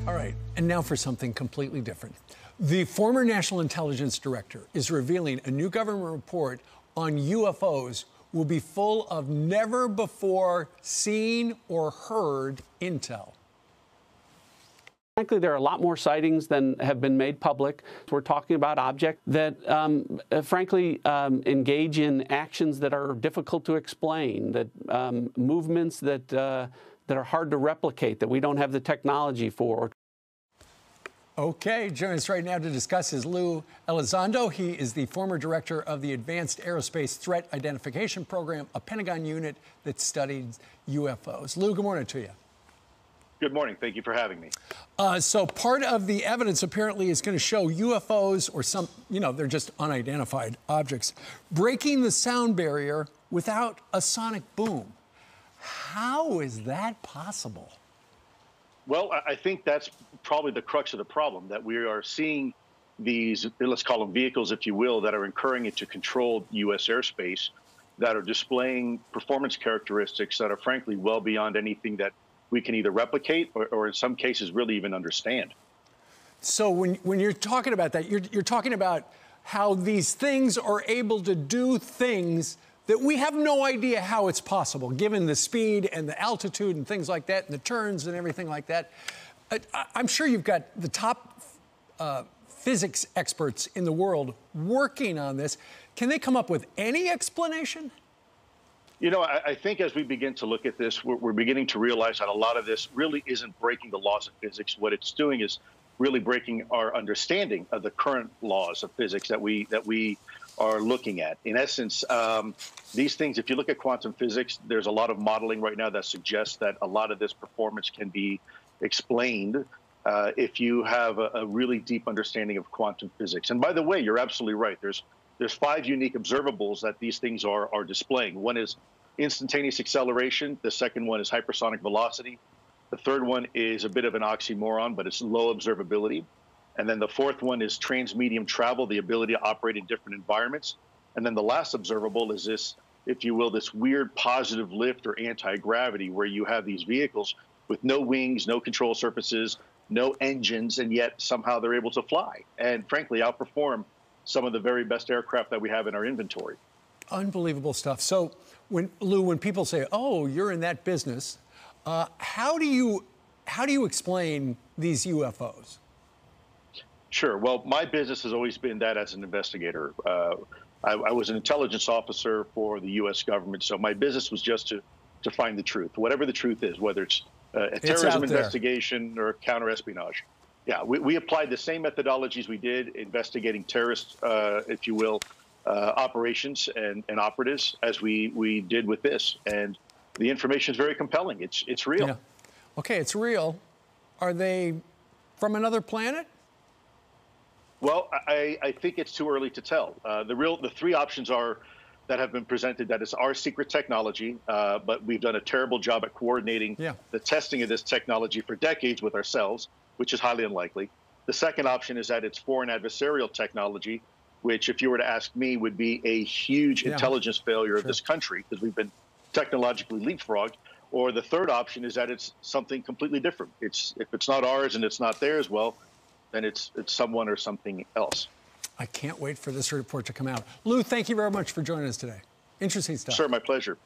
All right, and now for something completely different. The former National Intelligence Director is revealing a new government report on UFOs will be full of never-before-seen or heard intel. Frankly, there are a lot more sightings than have been made public. We're talking about objects that, frankly, engage in actions that are difficult to explain, that movements that are hard to replicate, that we don't have the technology for. Okay, joining us right now to discuss is Lou Elizondo. He is the former director of the Advanced Aerospace Threat Identification Program, a Pentagon unit that studies UFOs. Lou, good morning to you. Good morning. Thank you for having me. So part of the evidence apparently is going to show UFOs or some, they're just unidentified objects, breaking the sound barrier without a sonic boom. How is that possible? Well, I think that's probably the crux of the problem, that we are seeing these, let's call them vehicles, if you will, that are incurring into controlled U.S. airspace, that are displaying performance characteristics that are frankly well beyond anything that we can either replicate or in some cases really even understand. So when you're talking about that, you're talking about how these things are able to do things that we have no idea how it's possible, given the speed and the altitude and things like that, and the turns and everything like that. I'm sure you've got the top physics experts in the world working on this. Can they come up with any explanation? I think as we begin to look at this, we're beginning to realize that a lot of this really isn't breaking the laws of physics. What it's doing is really breaking our understanding of the current laws of physics that we are looking at. In essence, these things, if you look at quantum physics, there's a lot of modeling right now that suggests that a lot of this performance can be explained if you have a really deep understanding of quantum physics. And by the way, you're absolutely right. There's 5 unique observables that these things are displaying. One is instantaneous acceleration. The second one is hypersonic velocity. The third one is a bit of an oxymoron, but it's low observability. And then the fourth one is transmedium travel, the ability to operate in different environments. And then the last observable is this, if you will, this weird positive lift or anti-gravity, where you have these vehicles with no wings, no control surfaces, no engines, and yet somehow they're able to fly and frankly outperform some of the very best aircraft that we have in our inventory. Unbelievable stuff. So Lou, when people say, oh, you're in that business, how do you explain these UFOs? Sure. Well, my business has always been that as an investigator. I was an intelligence officer for the U.S. government, so my business was just to find the truth, whatever the truth is, whether it's a terrorism investigation or counter-espionage. Yeah, we applied the same methodologies we did investigating terrorist, if you will, operations and operatives as we did with this. And the information is very compelling. It's real. Yeah. Okay, it's real. Are they from another planet? Well, I think it's too early to tell. The 3 options that have been presented, that is our secret technology, but we've done a terrible job at coordinating the testing of this technology for decades with ourselves, which is highly unlikely. The second option is that it's foreign adversarial technology, which, if you were to ask me, would be a huge intelligence failure of this country because we've been technologically leapfrogged. Or the third option is that it's something completely different. If it's not ours and it's not theirs, well, then it's someone or something else. I can't wait for this report to come out. Lou, thank you very much for joining us today. Interesting stuff. Sir, my pleasure.